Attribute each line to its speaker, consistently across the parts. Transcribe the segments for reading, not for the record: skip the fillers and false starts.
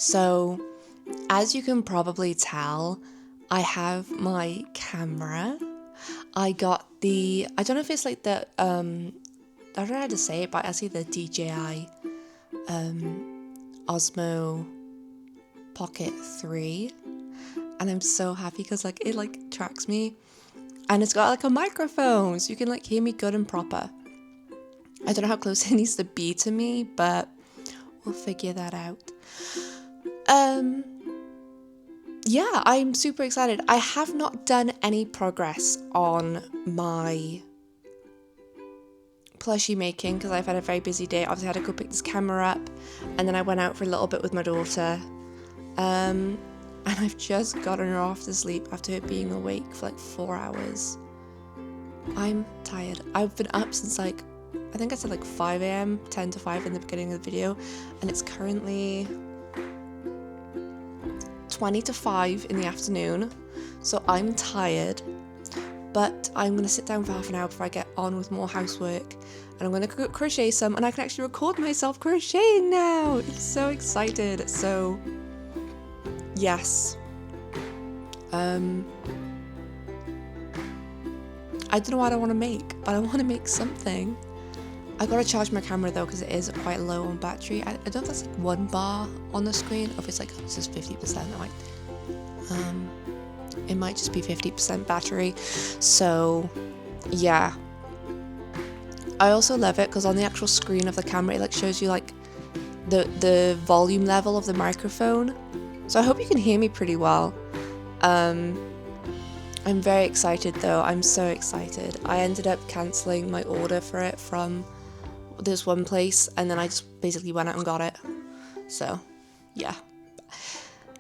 Speaker 1: So, as you can probably tell, I have my camera. I got I don't know if it's like the, I don't know how to say it, but I see the DJI Osmo Pocket 3. And I'm so happy because like it like tracks me. And it's got like a microphone, so you can like hear me good and proper. I don't know how close it needs to be to me, but we'll figure that out. Yeah, I'm super excited. I have not done any progress on my plushie making because I've had a very busy day. Obviously, I had to go pick this camera up, and then I went out for a little bit with my daughter. And I've just gotten her off to sleep after her being awake for like 4 hours. I'm tired. I've been up since like, I think I said like 5 a.m, 10 to 5 in the beginning of the video, and it's currently 20 to 5 in the afternoon, so I'm tired, but I'm going to sit down for half an hour before I get on with more housework, and I'm going to crochet some, and I can actually record myself crocheting now. It's so excited. So yes, I don't know what I want to make, but I want to make something. I gotta charge my camera though because it is quite low on battery. I don't know if that's like 1 bar on the screen or if it's like it says 50%. It might just be 50% battery. So yeah, I also love it because on the actual screen of the camera it like shows you like the volume level of the microphone. So I hope you can hear me pretty well. I'm very excited though. I'm so excited. I ended up cancelling my order for it from this one place, and then I just basically went out and got it. So yeah,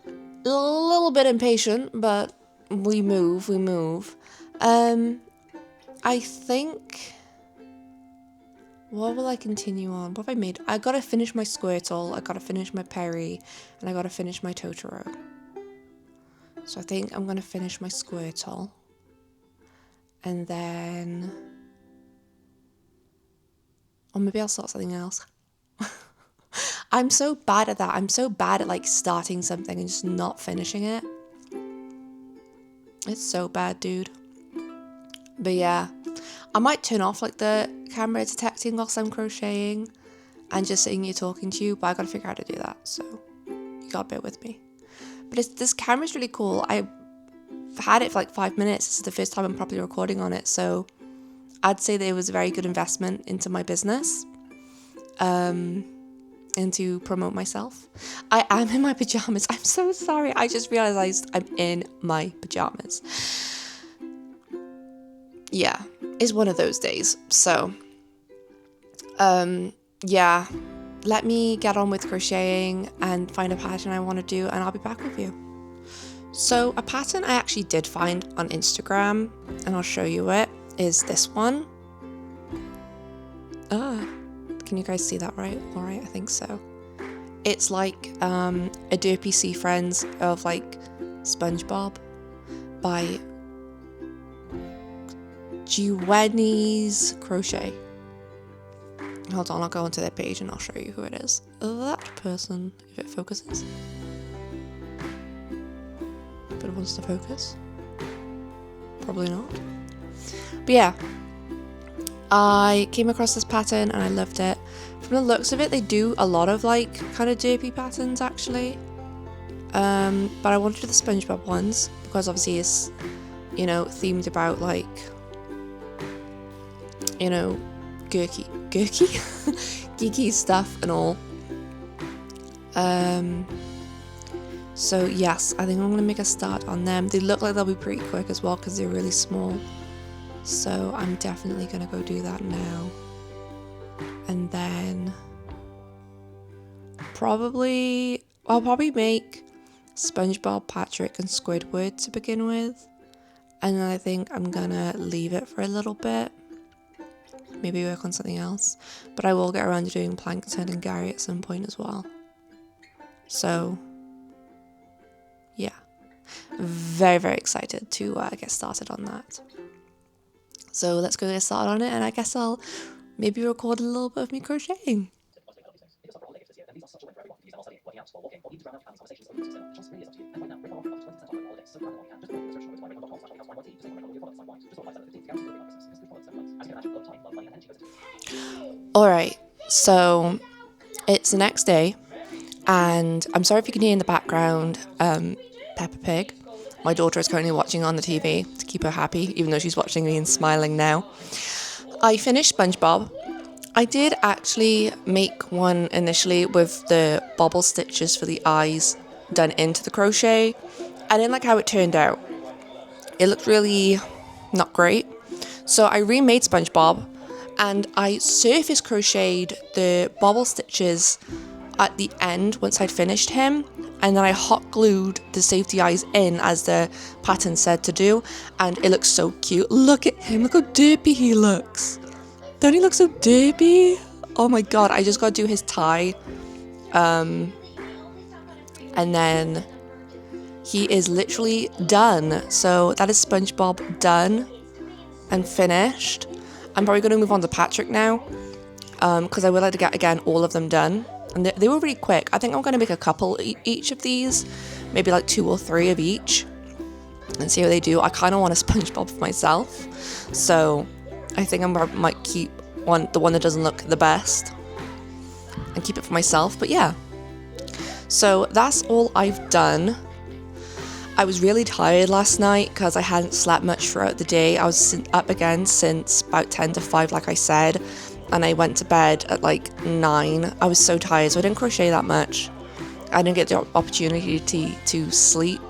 Speaker 1: a little bit impatient, but we move. I think, what will I continue on? What have I made? I gotta finish my Squirtle, I gotta finish my Perry, and I gotta finish my Totoro. So I think I'm gonna finish my Squirtle, and then, or maybe I'll start something else. I'm so bad at that. I'm so bad at like starting something and just not finishing it. It's so bad, dude. But yeah, I might turn off like the camera detecting whilst I'm crocheting and just sitting here talking to you, but I gotta figure out how to do that, so you gotta bear with me. But this camera's really cool. I had it for like 5 minutes. This is the first time I'm properly recording on it, so I'd say that it was a very good investment into my business, and to promote myself. I am in my pajamas. I'm so sorry. I just realized I'm in my pajamas. Yeah, it's one of those days. So, yeah, let me get on with crocheting and find a pattern I want to do, and I'll be back with you. So a pattern I actually did find on Instagram, and I'll show you it, is this one. Can you guys see that right? All right, I think so. It's like a Derpy Sea Friends of like SpongeBob by Gwenny's Crochet. Hold on, I'll go onto their page and I'll show you who it is. That person, if it focuses. But it wants to focus. Probably not. But yeah, I came across this pattern and I loved it. From the looks of it, they do a lot of like kind of derpy patterns actually. But I wanted the SpongeBob ones because obviously it's, you know, themed about like, you know, geeky stuff and all. So yes, I think I'm gonna make a start on them. They look like they'll be pretty quick as well because they're really small. So I'm definitely gonna go do that now. And then I'll probably make SpongeBob, Patrick and Squidward to begin with. And then I think I'm gonna leave it for a little bit. Maybe work on something else. But I will get around to doing Plankton and Gary at some point as well. So yeah, very, very excited to get started on that. So let's go get started on it, and I guess I'll maybe record a little bit of me crocheting. Alright, so it's the next day, and I'm sorry if you can hear in the background Peppa Pig. My daughter is currently watching on the TV to keep her happy, even though she's watching me and smiling now. I finished SpongeBob. I did actually make one initially with the bobble stitches for the eyes done into the crochet. I didn't like how it turned out. It looked really not great. So I remade SpongeBob and I surface crocheted the bobble stitches at the end once I'd finished him, and then I hot glued the safety eyes in as the pattern said to do, and it looks so cute. Look at him, look how derpy he looks. Don't he look so derpy? Oh my god, I just gotta do his tie. And then he is literally done. So that is SpongeBob done and finished. I'm probably gonna move on to Patrick now, because I would like to get, again, all of them done. And they were really quick. I think I'm going to make a couple each of these, maybe like 2 or 3 of each, and see how they do. I kind of want a SpongeBob for myself, so I think I might keep the one that doesn't look the best and keep it for myself. But yeah, so that's all I've done. I was really tired last night because I hadn't slept much throughout the day. I was up again since about 10 to 5, like I said, and I went to bed at like 9. I was so tired, so I didn't crochet that much. I didn't get the opportunity to sleep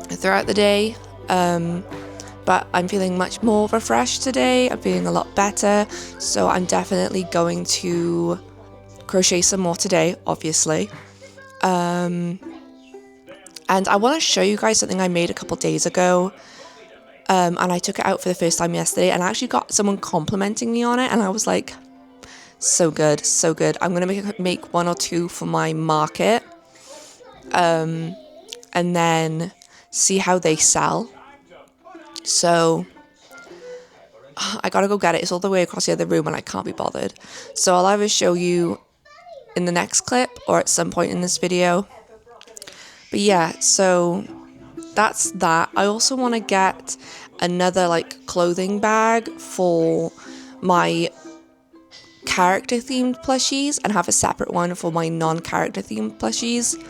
Speaker 1: throughout the day, but I'm feeling much more refreshed today. I'm feeling a lot better, so I'm definitely going to crochet some more today, obviously. And I want to show you guys something I made a couple days ago. And I took it out for the first time yesterday, and I actually got someone complimenting me on it, and I was like, so good, so good. I'm going to make 1 or 2 for my market, and then see how they sell. So I gotta go get it. It's all the way across the other room and I can't be bothered. So I'll either show you in the next clip or at some point in this video. But yeah, so that's that. I also want to get another like clothing bag for my character themed plushies and have a separate one for my non-character themed plushies.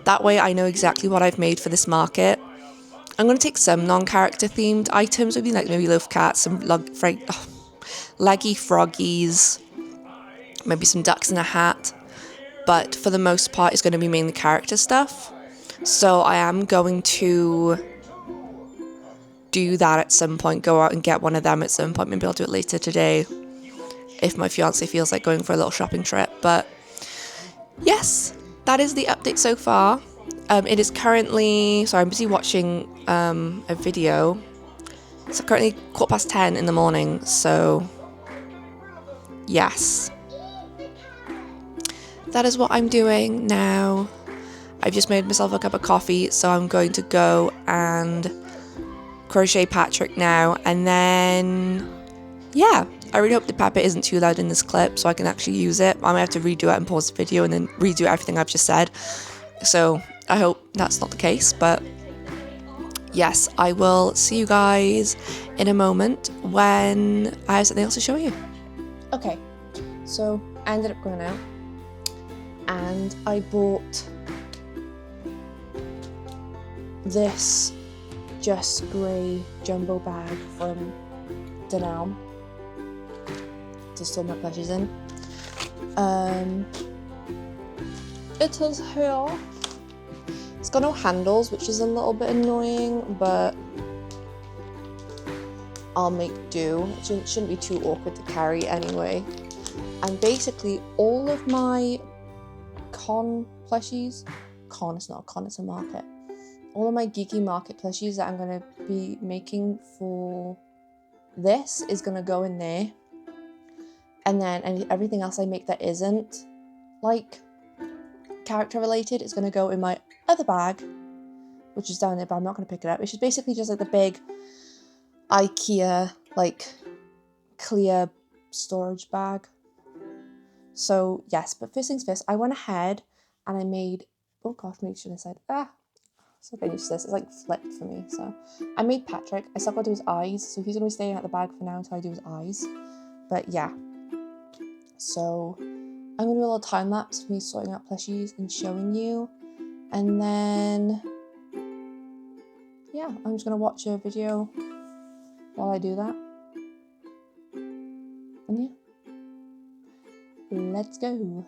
Speaker 1: That way I know exactly what I've made for this market. I'm going to take some non-character themed items, maybe Loaf Cats, some leggy froggies, maybe some ducks in a hat, but for the most part it's going to be mainly character stuff. So I am going to do that at some point, go out and get one of them at some point. Maybe I'll do it later today if my fiance feels like going for a little shopping trip. But yes, that is the update so far. It is currently, sorry, I'm busy watching a video. It's currently 10:15 in the morning, so yes. That is what I'm doing now. I've just made myself a cup of coffee, so I'm going to go and crochet Patrick now, and then yeah, I really hope the Peppa isn't too loud in this clip so I can actually use it. I might have to redo it and pause the video and then redo everything I've just said, so I hope that's not the case. But yes, I will see you guys in a moment when I have something else to show you. Okay, so I ended up going out and I bought this just grey jumbo bag from Dunelm to store my plushies in. It is here. It's got no handles, which is a little bit annoying, but I'll make do. It shouldn't be too awkward to carry anyway. And basically all of my con plushies, it's not a con, it's a market. All of my geeky market plushies that I'm going to be making for this is going to go in there. And then everything else I make that isn't like character related is going to go in my other bag, which is down there, but I'm not going to pick it up. It's just basically just like the big IKEA like clear storage bag. So yes, but first things first, I went ahead and I made, oh gosh, maybe I should have said, so getting used to this, it's like flipped for me. So I made Patrick, I still got to do his eyes, so he's going to be staying at the bag for now until I do his eyes. But yeah, so I'm going to do a little time lapse of me sorting out plushies and showing you, and then yeah, I'm just going to watch a video while I do that. And yeah, let's go.
Speaker 2: And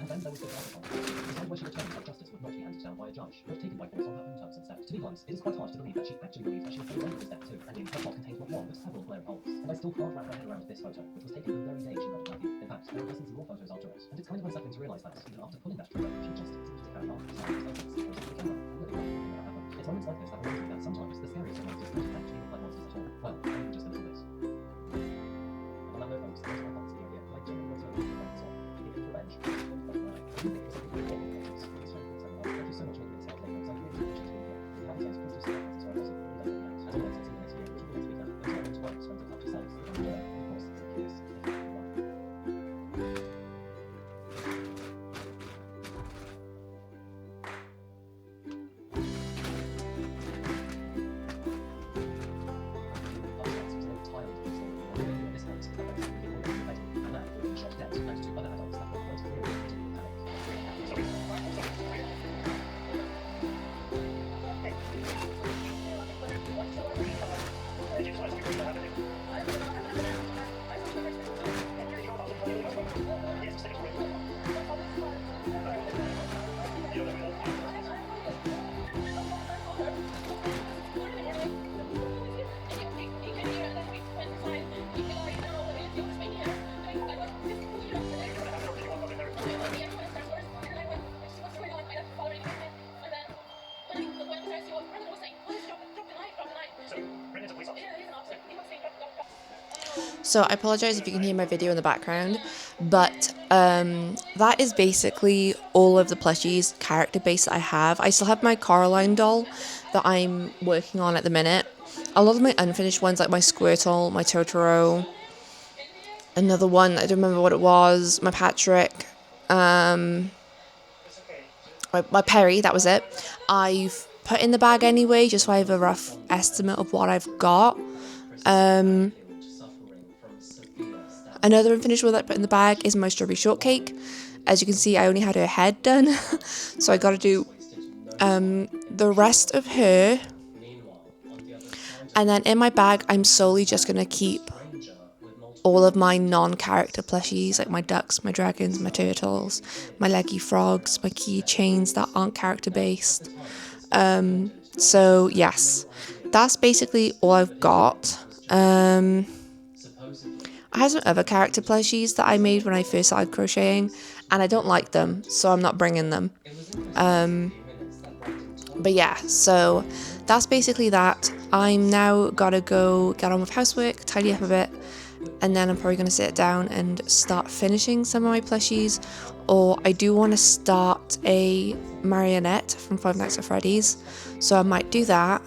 Speaker 2: then there was the decide why she returned like justice would not be handed down by a judge, but taken by force on her own terms instead. To be honest, it is quite hard to believe that she actually believes that she was alone with this death too, and her plot contains not one, but several glaring holes. And I still can't wrap my head around this photo, which was taken the very day she murdered Matthew. In fact, there are dozens more photos after it, and it's kind of unsettling to realise that, even after pulling that trigger, she just seems to carry on. It's moments like this that remind me that sometimes the scariest monsters don't actually look like monsters at all. Well, maybe just a little bit. And on that note, folks, there's my thoughts here. Like, genuinely what's going on with the revenge. Thank you so much for making this help. Like, I really appreciate it. If you have any please do stay as well as you as always, I'll see you next video, which will be next week. Until then, to work, spend time to yourselves. And of course, it's curious.
Speaker 1: So I apologize if you can hear my video in the background, but that is basically all of the plushies character base that I have. I still have my Coraline doll that I'm working on at the minute. A lot of my unfinished ones, like my Squirtle, my Totoro, another one, I don't remember what it was, my Patrick, my Perry, that was it. I've put in the bag anyway, just so I have a rough estimate of what I've got. Another unfinished one that I put in the bag is my Strawberry Shortcake. As you can see, I only had her head done, so I got to do the rest of her. And then in my bag, I'm solely just going to keep all of my non-character plushies, like my ducks, my dragons, my turtles, my leggy frogs, my keychains that aren't character based. So yes, that's basically all I've got. I have some other character plushies that I made when I first started crocheting, and I don't like them, so I'm not bringing them. But yeah, so that's basically that. I'm now gotta go get on with housework, tidy up a bit, and then I'm probably gonna sit down and start finishing some of my plushies, or I do want to start a marionette from Five Nights at Freddy's, so I might do that.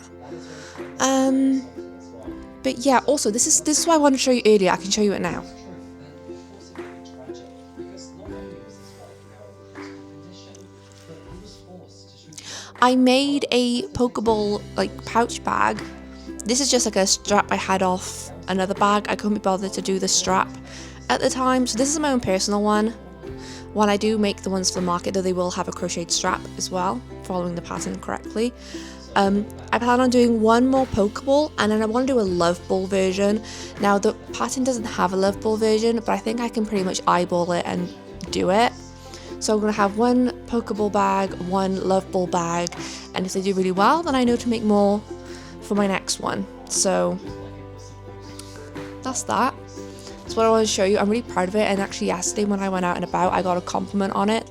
Speaker 1: But yeah, also this is what I wanted to show you earlier. I can show you it now. I made a Pokeball like pouch bag. This is just like a strap I had off another bag. I couldn't be bothered to do the strap at the time, so this is my own personal one. When I do make the ones for the market, though, they will have a crocheted strap as well, following the pattern correctly. I plan on doing one more Pokeball, and then I want to do a Love Ball version. Now the pattern doesn't have a Love Ball version, but I think I can pretty much eyeball it and do it. So I'm going to have one Pokeball bag, one Love Ball bag, and if they do really well, then I know to make more for my next one. So that's that. That's what I want to show you. I'm really proud of it, and actually yesterday when I went out and about, I got a compliment on it.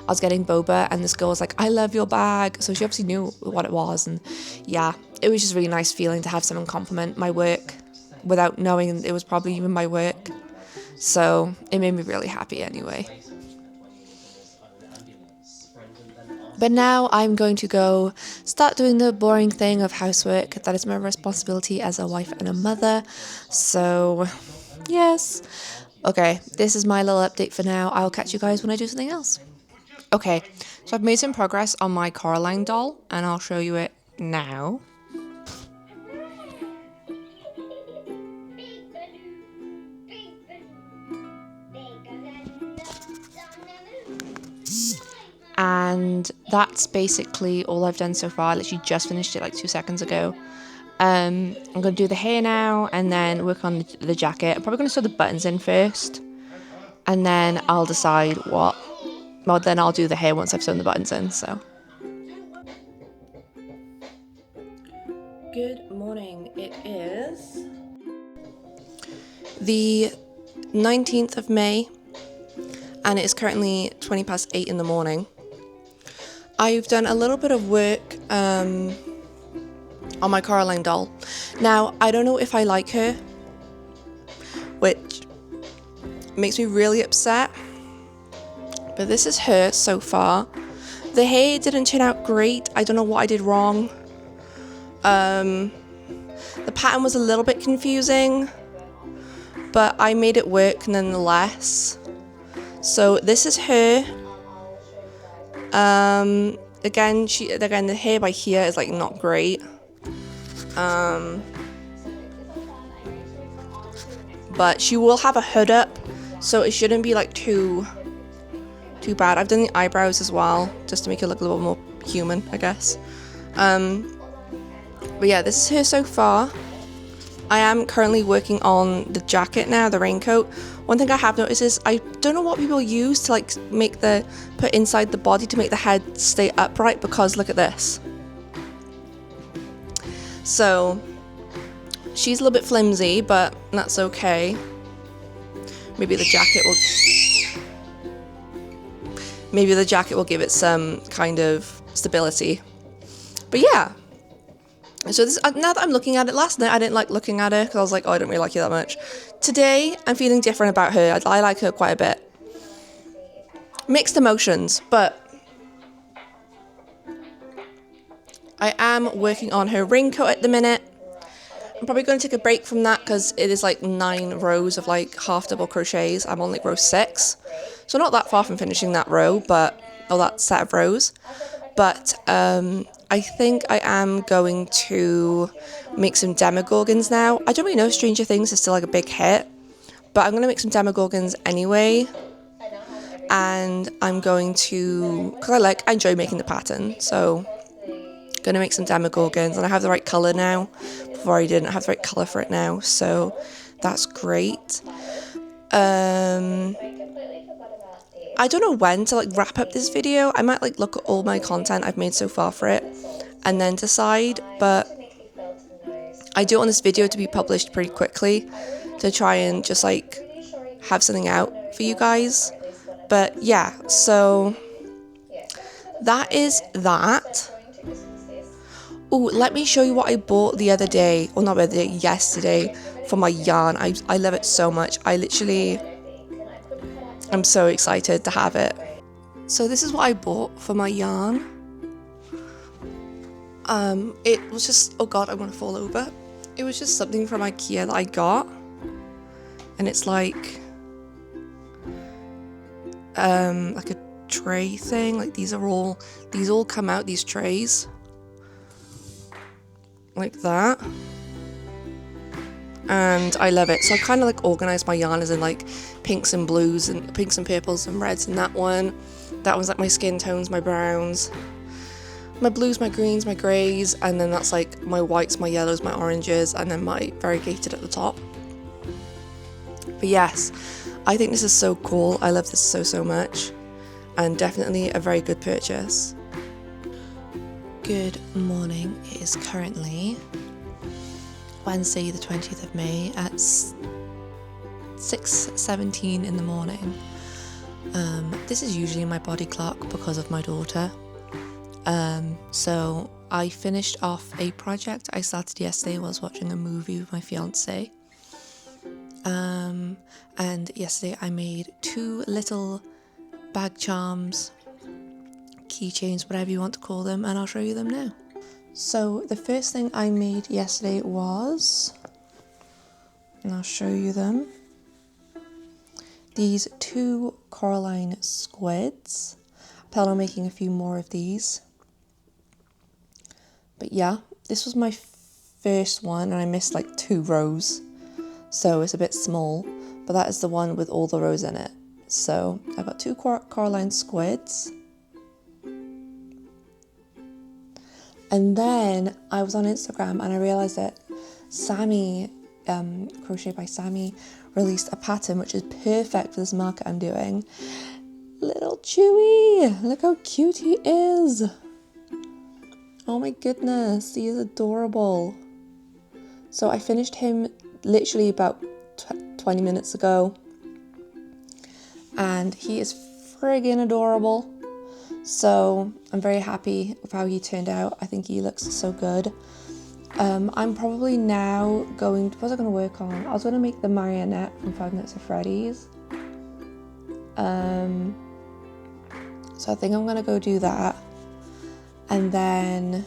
Speaker 1: I was getting boba, and this girl was like, "I love your bag." So she obviously knew what it was, and yeah, it was just a really nice feeling to have someone compliment my work without knowing it was probably even my work. So it made me really happy anyway. But now I'm going to go start doing the boring thing of housework. That is my responsibility as a wife and a mother. So yes. Okay, this is my little update for now. I'll catch you guys when I do something else. Okay, so I've made some progress on my Coraline doll, and I'll show you it now. And that's basically all I've done so far. I literally just finished it like 2 seconds ago. I'm going to do the hair now and then work on the jacket. I'm probably going to sew the buttons in first, and then I'll decide what. Well, then I'll do the hair once I've sewn the buttons in, so. Good morning. It is the 19th of May, and it is currently 20 past 8 in the morning. I've done a little bit of work on my Coraline doll. Now, I don't know if I like her, which makes me really upset, but this is her so far. The hair didn't turn out great. I don't know what I did wrong. The pattern was a little bit confusing, but I made it work nonetheless. So this is her. Again, the hair by here is like not great. But she will have a hood up, so it shouldn't be like too bad. I've done the eyebrows as well, just to make it look a little more human, I guess. But yeah, this is her so far. I am currently working on the jacket now, the raincoat. One thing I have noticed is I don't know what people use to like put inside the body to make the head stay upright, because look at this. So she's a little bit flimsy, but that's okay. Maybe the jacket will give it some kind of stability. But yeah. So this, now that I'm looking at it, last night I didn't like looking at her because I was like, oh, I don't really like you that much. Today, I'm feeling different about her. I like her quite a bit. Mixed emotions, but I am working on her raincoat at the minute. I'm probably going to take a break from that because it is like 9 rows of like half double crochets. I'm on like row 6. So not that far from finishing that row, that set of rows. But I think I am going to make some demogorgons now. I don't really know if Stranger Things is still like a big hit, but I'm going to make some demogorgons anyway. And I'm going to, because I enjoy making the pattern, so going to make some demogorgons, and I have the right colour now. Before I didn't have the right colour for it now, so that's great. I don't know when to like wrap up this video. I might like look at all my content I've made so far for it and then decide, but I do want this video to be published pretty quickly to try and just like have something out for you guys. But yeah, so that is that. Oh, let me show you what I bought the other day, or not the other day, yesterday, for my yarn. I love it so much. I'm so excited to have it. So this is what I bought for my yarn. It was just, oh god, I'm gonna fall over. It was just something from IKEA that I got, and it's like a tray thing. Like these all come out, these trays, like that. And I love it. So I kind of like organized my yarn as in like pinks and blues and pinks and purples and reds in that one. That one's like my skin tones, my browns, my blues, my greens, my greys, and then that's like my whites, my yellows, my oranges, and then my variegated at the top. But yes, I think this is so cool. I love this so much, and definitely a very good purchase. Good morning. It is currently Wednesday the 20th of May at 6:17 in the morning. This is usually my body clock because of my daughter. So I finished off a project I started yesterday while I was watching a movie with my fiance. And yesterday I made 2 little bag charms, keychains, whatever you want to call them, and I'll show you them now. So the first thing I made yesterday was, and I'll show you them, these 2 Coraline squids. plan on making a few more of these. But yeah, this was my first one and I missed like 2 rows, so it's a bit small, but that is the one with all the rows in it. So I got 2 Coraline squids, and then I was on Instagram and I realised that Sammy, Crochet by Sammy, released a pattern which is perfect for this market I'm doing. Little Chewy, look how cute he is. Oh my goodness, he is adorable. So I finished him literally about 20 minutes ago, and he is friggin' adorable. So I'm very happy with how he turned out. I think he looks so good. I'm probably now going to, what was I going to work on? I was going to make the marionette from 5 Nights at Freddy's. So I think I'm going to go do that. And then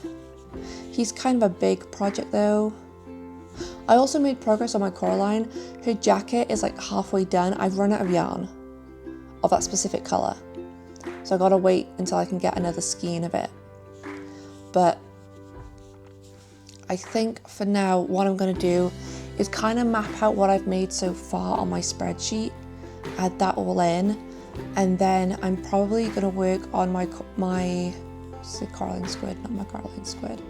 Speaker 1: he's kind of a big project though. I also made progress on my Coraline. Her jacket is like halfway done. I've run out of yarn of that specific colour, so I gotta wait until I can get another skein of it. But I think for now what I'm gonna do is kind of map out what I've made so far on my spreadsheet, add that all in, and then I'm probably gonna work on my Coraline squid, not my Coraline squid.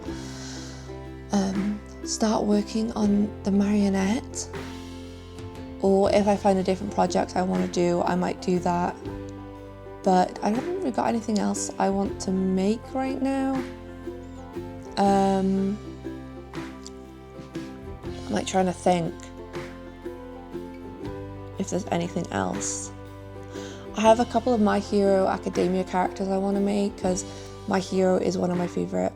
Speaker 1: Start working on the marionette, or if I find a different project I want to do, I might do that. But I don't really got anything else I want to make right now. I'm like trying to think if there's anything else. I have a couple of My Hero Academia characters I want to make, because My Hero is one of my favourite,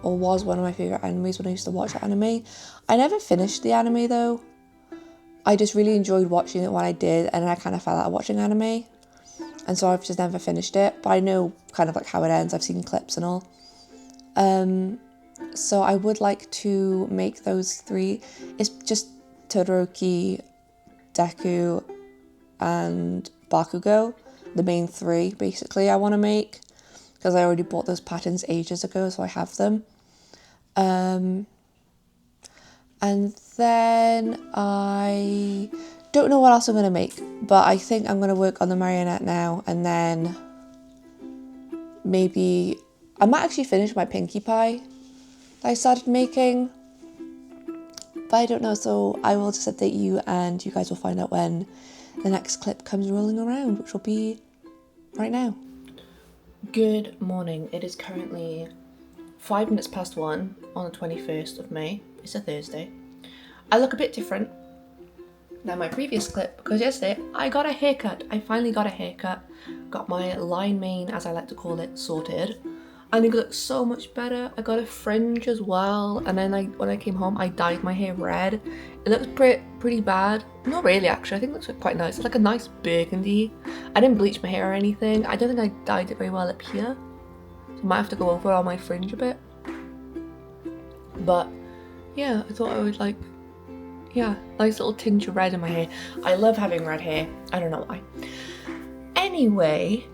Speaker 1: or was one of my favourite animes when I used to watch that anime. I never finished the anime though. I just really enjoyed watching it when I did, and then I kind of fell out of watching anime. And so I've just never finished it, but I know kind of like how it ends. I've seen clips and all. So I would like to make those 3. It's just Todoroki, Deku, and Bakugo. The main 3 basically I want to make, because I already bought those patterns ages ago, so I have them. And then I don't know what else I'm going to make, but I think I'm going to work on the marionette now, and then maybe I might actually finish my Pinkie Pie that I started making, but I don't know, so I will just update you and you guys will find out when the next clip comes rolling around, which will be right now. Good morning. It is currently 5 minutes past 1 on the 21st of May. It's a Thursday. I look a bit different than my previous clip because yesterday I got a haircut. I finally got a haircut. Got my line mane, as I like to call it, sorted. I think it looks so much better. I got a fringe as well, and then when I came home I dyed my hair red. It looks pretty bad. Not really actually, I think it looks quite nice. It's like a nice burgundy. I didn't bleach my hair or anything. I don't think I dyed it very well up here, so I might have to go over on my fringe a bit. But yeah, I thought I would nice little tinge of red in my hair. I love having red hair, I don't know why. Anyway,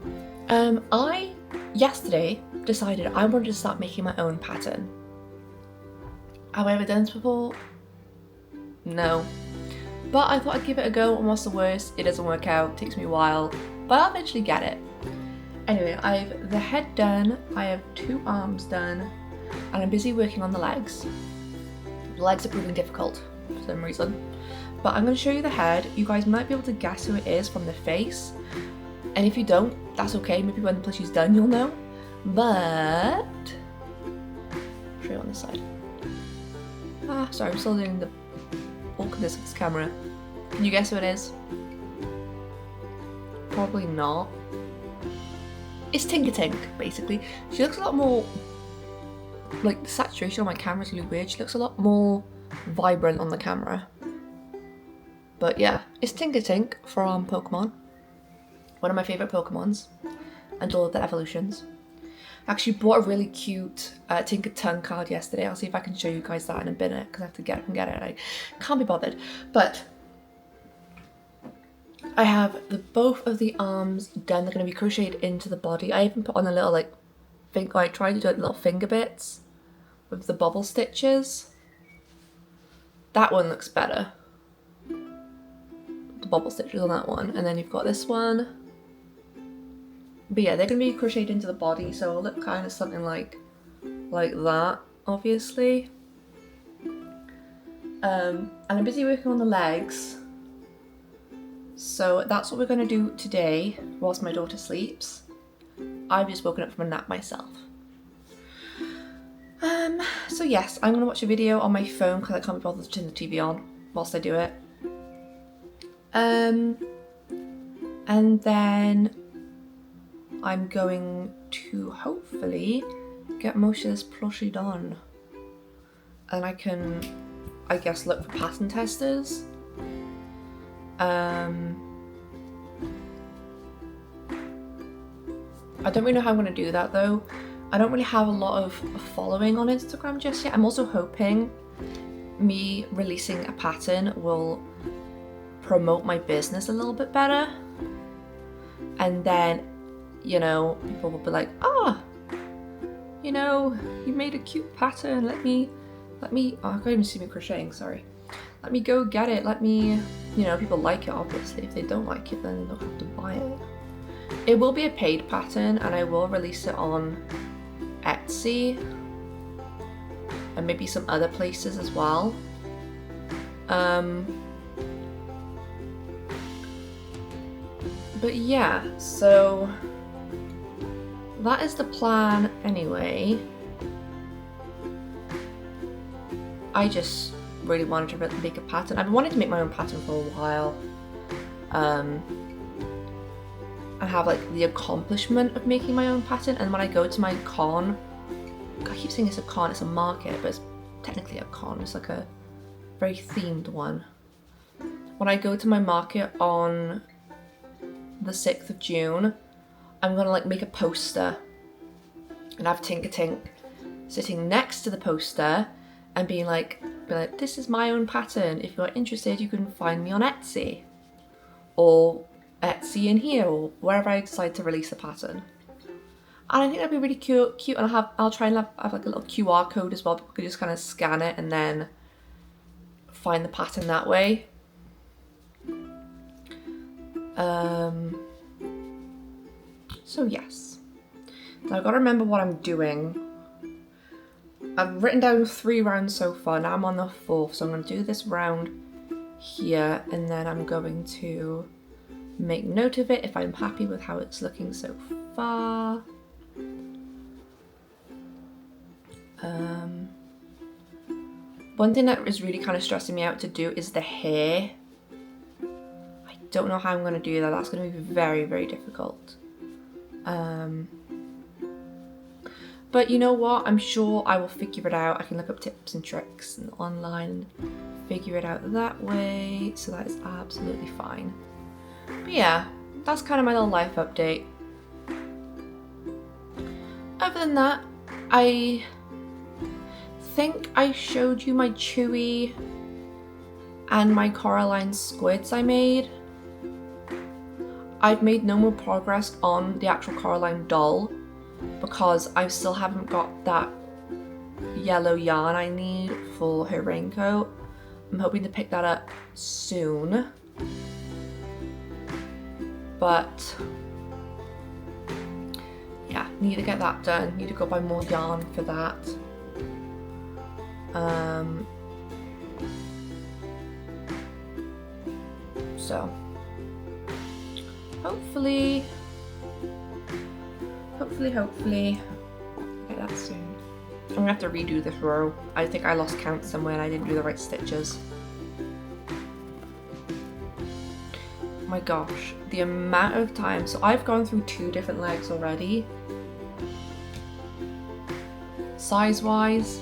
Speaker 1: I yesterday decided I wanted to start making my own pattern. Have I ever done this before? No. But I thought I'd give it a go, and what's the worst? It doesn't work out, it takes me a while, but I'll eventually get it. Anyway, I have the head done, I have 2 arms done, and I'm busy working on the legs. The legs are proving difficult for some reason. But I'm going to show you the head. You guys might be able to guess who it is from the face. And if you don't, that's okay. Maybe when the plushie's done, you'll know. But I'll show you on this side. Sorry, I'm still doing the awkwardness of this camera. Can you guess who it is? Probably not. It's Tinker Tink, basically. She looks a lot more, like, the saturation on my camera is really weird. She looks a lot more vibrant on the camera. But yeah, it's Tinker Tink from Pokemon. One of my favourite Pokemons. And all of the evolutions. I actually bought a really cute Tinker Tongue card yesterday. I'll see if I can show you guys that in a minute, because I have to get it. I can't be bothered. But I have both of the arms done. They're going to be crocheted into the body. I even put on a little like I tried to do like little finger bits with the bubble stitches. That one looks better. The bubble stitches on that one. And then you've got this one. But yeah, they're going to be crocheted into the body, so it'll look kind of something like that, obviously. And I'm busy working on the legs. So that's what we're going to do today whilst my daughter sleeps. I've just woken up from a nap myself. So yes, I'm going to watch a video on my phone because I can't be bothered to turn the TV on whilst I do it. And then I'm going to hopefully get most of this plushie done. And I can, I guess, look for pattern testers. I don't really know how I'm going to do that though. I don't really have a lot of following on Instagram just yet. I'm also hoping me releasing a pattern will promote my business a little bit better. And then, you know, people will be like, ah, you know, you made a cute pattern. Let me, oh, I can't even see me crocheting, sorry. Let me go get it. Let me, you know, people like it obviously. If they don't like it, then they'll have to buy it. It will be a paid pattern and I will release it on Etsy and maybe some other places as well. But yeah, so that is the plan anyway. I just really wanted to make a pattern. I've been wanting to make my own pattern for a while. And have like the accomplishment of making my own pattern. And when I go to my con, I keep saying it's a con, it's a market, but it's technically a con. It's like a very themed one. When I go to my market on the 6th of June, I'm gonna like make a poster and have Tinker Tink sitting next to the poster and be like, this is my own pattern. If you're interested, you can find me on Etsy or Etsy in here or wherever I decide to release a pattern. And I think that'd be really cute. And I'll try and have like a little QR code as well. People could just kind of scan it and then find the pattern that way. So yes, now I've got to remember what I'm doing. I've written down 3 rounds so far. Now I'm on the 4th, so I'm going to do this round here, and then I'm going to make note of it if I'm happy with how it's looking so far. One thing that is really kind of stressing me out to do is the hair. I don't know how I'm going to do that. That's going to be very, very difficult. But you know what? I'm sure I will figure it out. I can look up tips and tricks online and figure it out that way. So that is absolutely fine. But yeah, that's kind of my little life update. Other than that, I think I showed you my Chewy and my Coraline squids I made. I've made no more progress on the actual Coraline doll because I still haven't got that yellow yarn I need for her raincoat. I'm hoping to pick that up soon. But yeah, need to get that done. Need to go buy more yarn for that. So hopefully get that soon. I'm gonna have to redo this row. I think I lost count somewhere and I didn't do the right stitches. My gosh, the amount of time. So I've gone through 2 different legs already, size wise,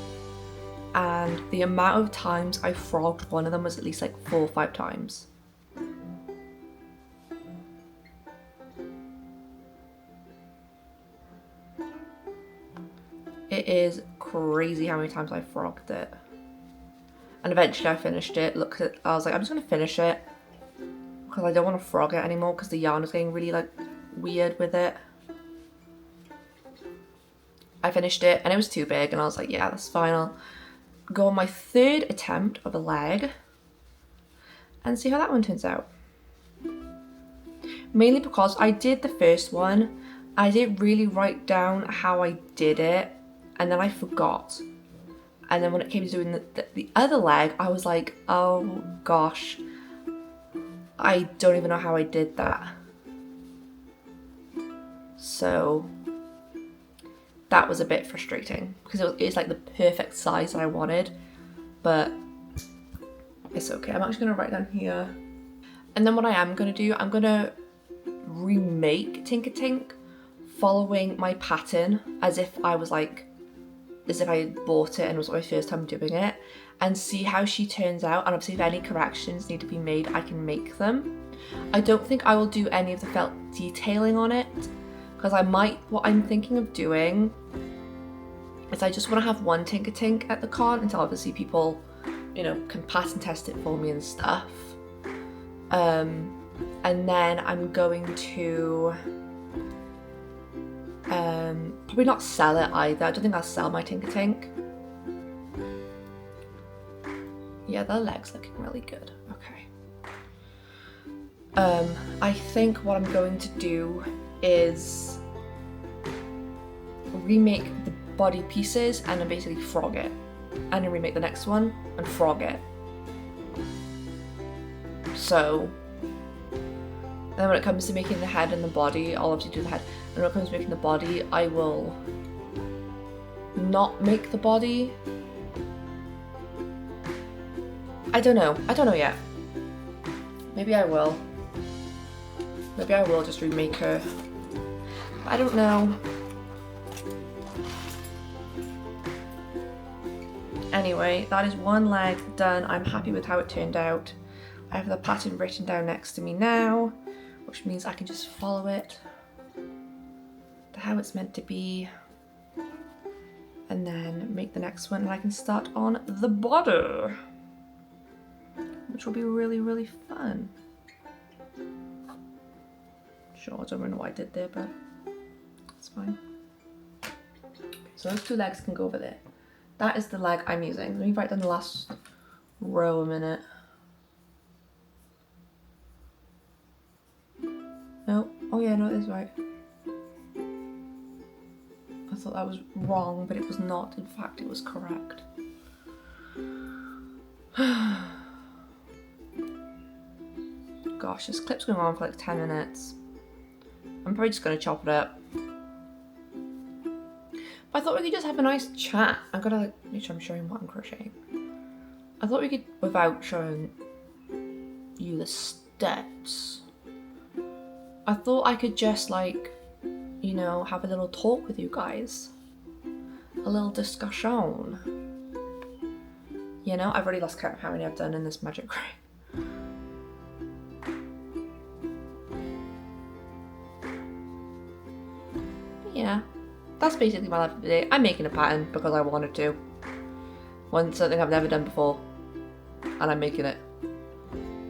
Speaker 1: and the amount of times I frogged one of them was at least like 4 or 5 times. It is crazy how many times I frogged it. And eventually I finished it. I was like, I'm just gonna finish it. because I don't want to frog it anymore because the yarn is getting really like weird with it. I finished it and it was too big and I was like, yeah, that's fine. I'll go on my third attempt of a leg and see how that one turns out. Mainly because I did the first one, I didn't really write down how I did it and then I forgot. And then when it came to doing the other leg, I was like, oh gosh, I don't even know how I did that. So that was a bit frustrating because it's like the perfect size that I wanted, but it's okay. I'm actually gonna write down here. And then what I am gonna do, I'm gonna remake Tinker Tink following my pattern as if I had bought it and it was my first time doing it, and see how she turns out, and obviously if any corrections need to be made, I can make them. I don't think I will do any of the felt detailing on it, because what I'm thinking of doing is I just want to have one Tinker Tink at the con until obviously people, you know, can pass and test it for me and stuff. And then I'm going to probably not sell it either. I don't think I'll sell my Tinker Tink. Yeah, the leg's looking really good. Okay. I think what I'm going to do is remake the body pieces and then basically frog it, and then remake the next one and frog it. So then when it comes to making the head and the body, I'll obviously do the head, and when it comes to making the body, I will not make the body. I don't know yet. Maybe I will just remake her. I don't know. Anyway, that is one leg done. I'm happy with how it turned out. I have the pattern written down next to me now, which means I can just follow it to how it's meant to be, and then make the next one, and I can start on the body, which will be really, really fun. Sure, I don't know what I did there, but it's fine. So those two legs can go over there. That is the leg I'm using. Let me write down the last row a minute. No, oh yeah, no, it is right. I thought that was wrong, but it was not. In fact, it was correct. Gosh, this clip's going on for like 10 minutes. I'm probably just gonna chop it up. But I thought we could just have a nice chat. I'm gonna like make sure I'm showing what I'm crocheting. I thought we could, without showing you the steps, I thought I could just like, you know, have a little talk with you guys. A little discussion. You know, I've already lost count of how many I've done in this magic ring. Yeah, that's basically my life for the day. I'm making a pattern because I wanted to. Something I've never done before, and I'm making it.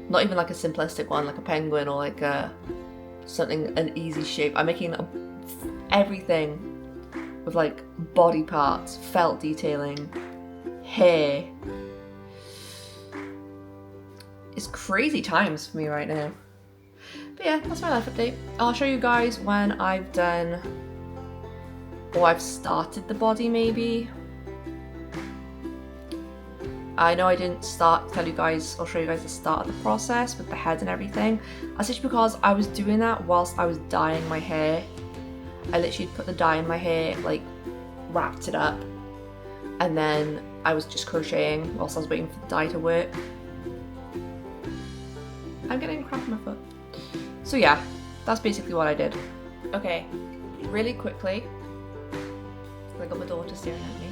Speaker 1: Not even like a simplistic one, like a penguin or like an easy shape. I'm making everything with like body parts, felt detailing, hair. It's crazy times for me right now. But yeah, that's my life update. I'll show you guys when I've done, or I've started the body maybe. I know I didn't tell you guys or show you guys the start of the process with the head and everything. That's just because I was doing that whilst I was dyeing my hair. I literally put the dye in my hair, like wrapped it up, and then I was just crocheting whilst I was waiting for the dye to work. I'm getting a cramp in my foot. So yeah, that's basically what I did. Okay, really quickly, I got my daughter staring at me.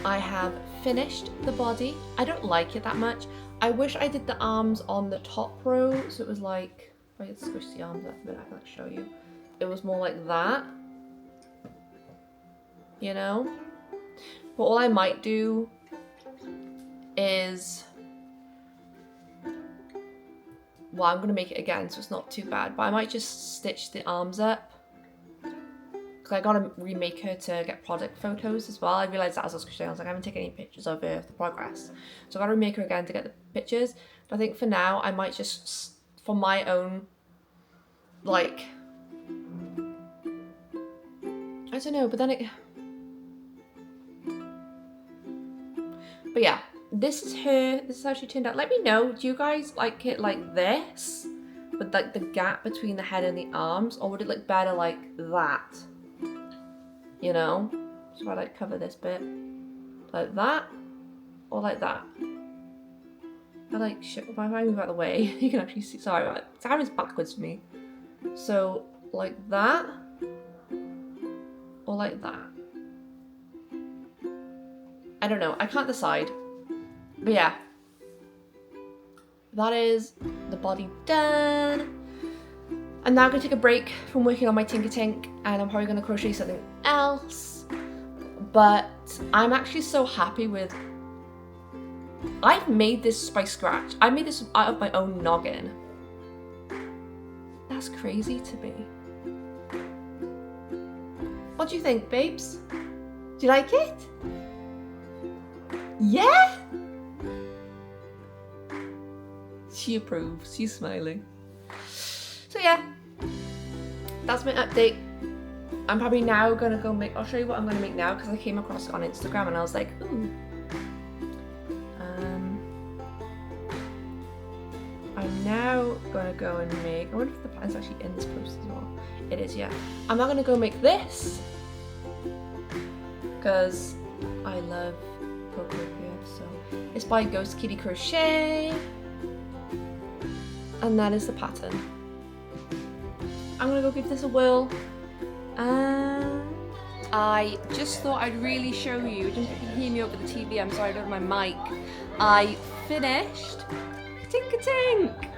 Speaker 1: I have finished the body. I don't like it that much. I wish I did the arms on the top row, so it was like, if I could squish the arms up a bit, I can like show you. It was more like that, you know? But all I might do is well, I'm going to make it again, so it's not too bad. But I might just stitch the arms up. Because I got to remake her to get product photos as well. I realised that as I was crocheting, I was like, I haven't taken any pictures of her, the progress. So I got to remake her again to get the pictures. But I think for now, I might just, for my own, like, I don't know, but then it... But yeah, this is her, this is how she turned out. Let me know, do you guys like it like this? With like the gap between the head and the arms? Or would it look better like that? You know? So I like cover this bit. Like that? Or like that? I like, shit, if I move out of the way, you can actually see, sorry, camera's backwards for me. So, like that? Or like that? I don't know, I can't decide. But yeah. That is the body done. I'm now gonna take a break from working on my Tinker Tink and I'm probably gonna crochet something else. But I'm actually so happy with, I've made this by scratch. I made this out of my own noggin. That's crazy to me. What do you think, babes? Do you like it? Yeah? She approves, she's smiling. So yeah, that's my update. I'm probably now gonna go make, I'll show you what I'm gonna make now because I came across it on Instagram and I was like, ooh. I'm now gonna go and make, I wonder if the pattern's actually in this post as well. It is, yeah. I'm now gonna go make this because I love Crochet, so it's by Ghost Kitty Crochet. And that is the pattern. I'm gonna go give this a whirl. And I just thought I'd really show you, just if you can hear me over the TV, I'm sorry I don't have my mic. I finished Tinker Tink.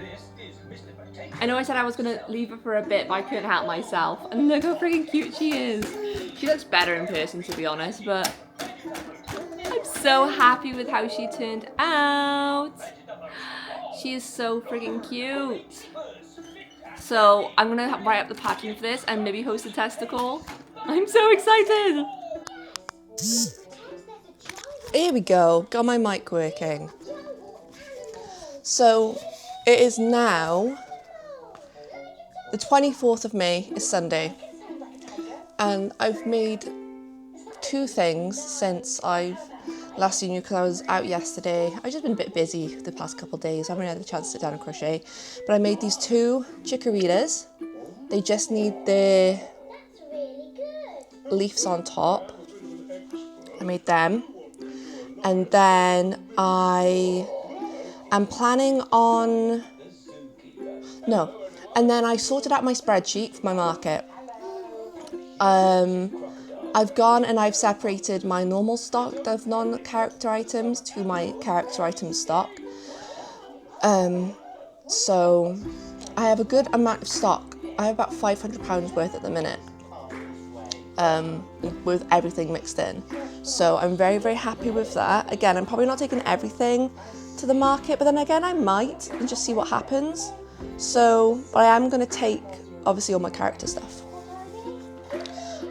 Speaker 1: I know I said I was gonna leave her for a bit, but I couldn't help myself. And look how freaking cute she is. She looks better in person, to be honest, but I'm so happy with how she turned out. She is so freaking cute. So I'm gonna write up the pattern for this and maybe host a testicle. I'm so excited. Here we go, got my mic working. So it is now the 24th of May, is Sunday. And I've made 2 things since I've last seen you because I was out yesterday. I've just been a bit busy the past couple of days. I haven't had the chance to sit down and crochet. But I made these 2 chicorillas. They just need the leaves on top. I made them. And then I am planning on... No. And then I sorted out my spreadsheet for my market. I've gone and I've separated my normal stock of non-character items to my character item stock. So I have a good amount of stock. I have about £500 worth at the minute, with everything mixed in. So I'm very, very happy with that. Again, I'm probably not taking everything to the market, but then again, I might and just see what happens. So, but I am going to take, obviously, all my character stuff.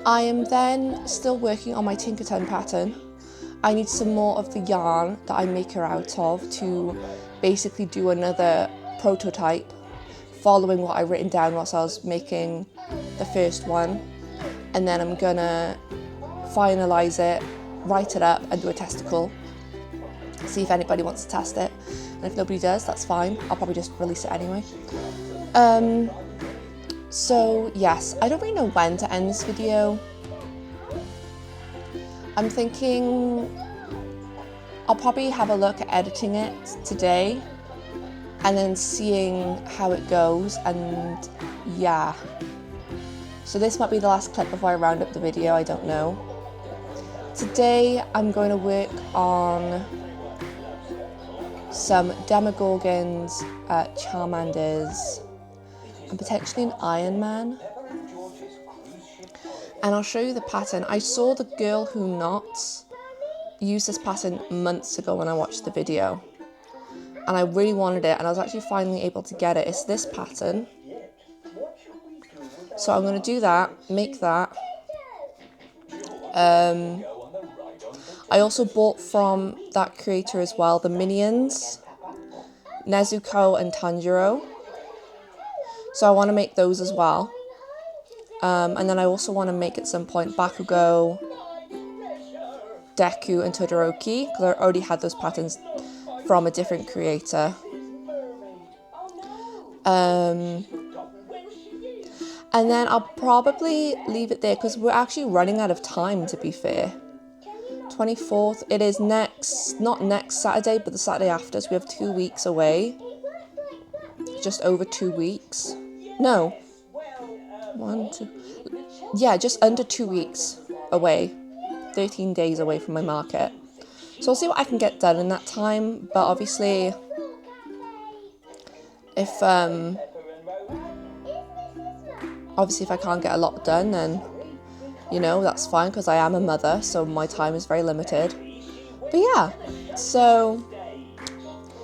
Speaker 1: I am then still working on my Tinkerton pattern. I need some more of the yarn that I make her out of to basically do another prototype following what I've written down whilst I was making the first one. And then I'm gonna finalise it, write it up and do a testicle. See if anybody wants to test it. And if nobody does, that's fine. I'll probably just release it anyway. So yes, I don't really know when to end this video. I'm thinking I'll probably have a look at editing it today and then seeing how it goes, and yeah. So this might be the last clip before I round up the video, I don't know. Today I'm going to work on some Demogorgons, Charmanders, and potentially an Iron Man. And I'll show you the pattern. I saw the Girl Who Knots use this pattern months ago when I watched the video. and I really wanted it, and I was actually finally able to get it. It's this pattern. So I'm going to do that, make that. I also bought from that creator as well the Minions, Nezuko and Tanjiro. So I want to make those as well. And then I also want to make at some point Bakugo, Deku and Todoroki, because I already had those patterns from a different creator. And then I'll probably leave it there because we're actually running out of time, to be fair. 24th, it is not next Saturday, but the Saturday after, so we have 2 weeks away. Just over 2 weeks. No. 1, 2. Yeah, just under 2 weeks away. 13 days away from my market. So I'll see what I can get done in that time, but obviously if I can't get a lot done, then you know, that's fine, because I am a mother, so my time is very limited. But yeah, so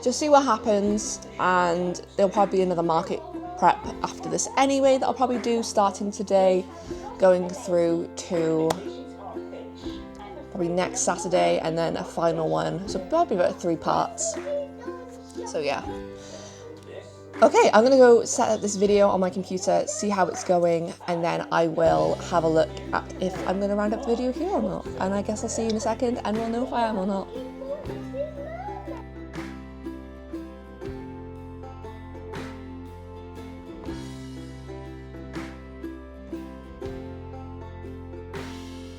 Speaker 1: just see what happens, and there'll probably be another market prep after this anyway that I'll probably do starting today, going through to probably next Saturday, and then a final one, so probably about 3 parts. So yeah. Okay, I'm gonna go set up this video on my computer, see how it's going, and then I will have a look at if I'm gonna round up the video here or not. And I guess I'll see you in a second and we'll know if I am or not.